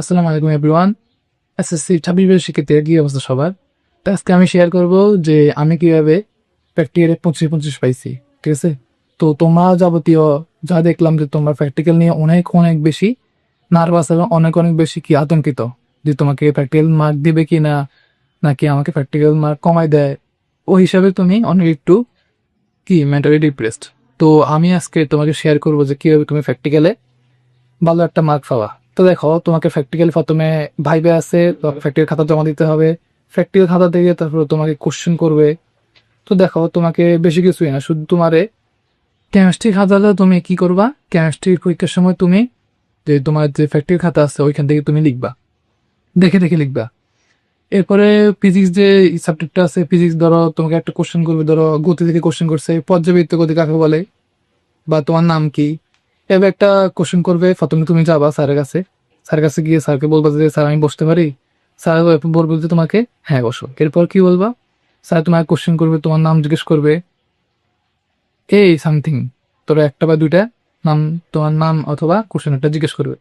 আসসালামু আলাইকুম everyone. SSC 26 শিক্ষার্থীরা কি অবস্থা সবার? তো আজকে আমি শেয়ার করব যে আমি কিভাবে প্র্যাকটিক্যালে 25 পাইছি। ঠিক আছে? তো তোমরা যাবতীয় যা দেখলাম যে তোমরা প্র্যাকটিক্যাল নিয়ে অনেক অনেক বেশি নার্ভাস এবং অনেক অনেক বেশি কি আতঙ্কিত যে তোমাকে প্র্যাকটিক্যাল মার্ক দিবে কি না, নাকি আমাকে প্র্যাকটিক্যাল মার্ক কমাই দেয়, ওই হিসাবে তুমি অনেক একটু কি মেন্টালি ডিপ্রেসড। তো আমি আজকে তোমাকে শেয়ার করবো যে কিভাবে তুমি প্র্যাকটিক্যালে ভালো একটা মার্ক পাওয়া। তো দেখো, তোমাকে প্র্যাকটিক্যাল প্রথমে ভাইবে আছে, প্র্যাকটিক্যাল খাতা জমা দিতে হবে। প্র্যাকটিক্যাল খাতা থেকে তারপর তোমাকে কোশ্চেন করবে। তো দেখো, তোমাকে বেশি কিছুই না, শুধু তোমারে কেমিস্ট্রি খাতাটা তুমি কি করবা, কেমিস্ট্রির পরীক্ষার সময় তুমি যে তোমার যে প্র্যাকটিক্যাল খাতা আছে ওইখান থেকে তুমি লিখবা, দেখে দেখে লিখবা। এরপরে ফিজিক্স যে সাবজেক্টটা আছে, ফিজিক্স ধরো তোমাকে একটা কোশ্চেন করবে, ধরো গতি থেকে কোশ্চেন করছে, পর্যাবৃত্ত গতি কাকে বলে, বা তোমার নাম কি, এবার একটা কোশ্চেন করবে। প্রথমে তুমি যাবা স্যারের কাছে, স্যারের কাছে গিয়ে স্যারকে বলবা যে স্যার আমি বসতে পারি। স্যার বলবে যে তোমাকে হ্যাঁ বসো। এরপর কি বলবা, স্যার তোমাকে কোশ্চেন করবে, তোমার নাম জিজ্ঞেস করবে, এই সামথিং, তোরা একটা বা দুইটা নাম, তোমার নাম অথবা কোশ্চেন একটা জিজ্ঞেস করবে।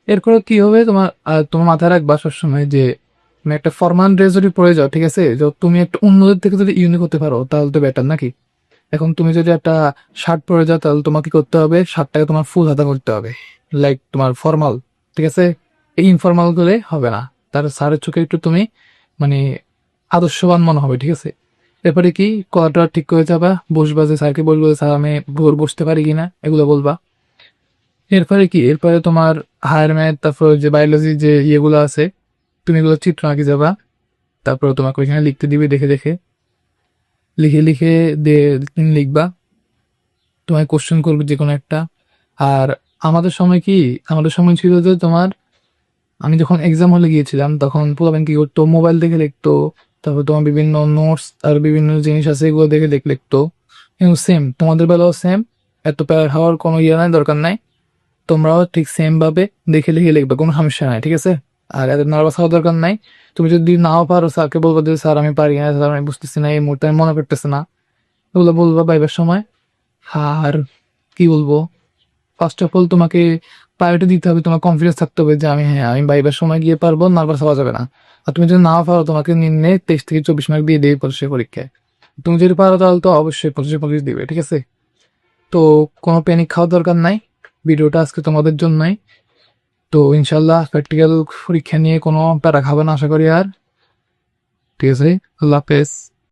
এরপরে কি হবে, তোমার মাথায় রাখবা সবসময় যে তুমি একটা ফরমাল ড্রেস যদি পরে যাও, ঠিক আছে, যে তুমি একটা অন্যদের থেকে যদি ইউনিক হতে পারো তাহলে তো বেটার নাকি। এখন তুমি যদি একটা শার্ট পরে যাও তাহলে তোমাকে কি করতে হবে, শার্টটাকে তোমার ফুল হাতা করতে হবে, লাইক তোমার ফর্মাল। ঠিক আছে, এই ইনফর্মাল করে হবে না। তার স্যারের চোখে একটু তুমি মানে আদর্শবান মনে হবে। ঠিক আছে, এরপরে কি কলাটা ঠিক করে যাবা, বসবা, যে স্যারকে বলবো যে স্যার আমি বসতে পারি কিনা, এগুলো বলবা। এরপরে কি, এরপরে তোমার হায়ার ম্যাথ, তারপর যে বায়োলজি যে ইয়েগুলো আছে, তুমি এগুলো চিত্র আঁকি যাবা। তারপর তোমাকে ওইখানে লিখতে দিবে, দেখে দেখে লিখে লিখে তুমি লিখবা। তোমায় কোশ্চেন করবে যে কোনো একটা। আর আমাদের সময় কি, আমাদের সময় ছিল যে তোমার, আমি যখন এক্সাম হলে গিয়েছিলাম তখন পোলাপান কি করতো, মোবাইল দেখে লিখতো। তারপর তোমার বিভিন্ন নোটস আর বিভিন্ন জিনিস আছে, এগুলো দেখে লিখতো। কিন্তু সেম তোমাদের বেলাও সেম, এত প্যারা হওয়ার কোনো ইয়ে নাই, দরকার নাই। তোমরাও ঠিক সেম ভাবে দেখে লিখে লিখবে, কোনো সমস্যা নাই। ঠিক আছে, আর এত নার্ভাস হওয়ার দরকার নাই। তুমি যদি নাও পারো, স্যারকে বলবো যে স্যার আমি পারি না, স্যার আমি বুঝতেছি না, এই মুহূর্তে আমি মনে করতেছে না, এগুলো বলবা বাইবের সময়। আর কি বলবো, ফার্স্ট অফ অল তোমাকে প্রায়োরিটি দিতে হবে, তোমার কনফিডেন্স থাকতে হবে যে আমি হ্যাঁ আমি ভাইবার সময় গিয়ে পারবো, নার্ভাস হওয়া যাবে না। আর তুমি যদি নাও পারো, তোমাকে নিম্নে 23 থেকে 24 মার্ক দিয়ে দেবে পঁচিশের পরীক্ষায়। তুমি যদি পারো তাহলে তো অবশ্যই 25-25 দিবে। ঠিক আছে, তো কোনো প্যানিক খাওয়ার দরকার নাই, ভিডিওটা আজকে তোমাদের জন্যই। তো ইনশাল্লাহ প্র্যাকটিক্যাল পরীক্ষা নিয়ে কোনো প্যারা খাবে না আশা করি আর। ঠিক আছে, আল্লাহ হাফেজ।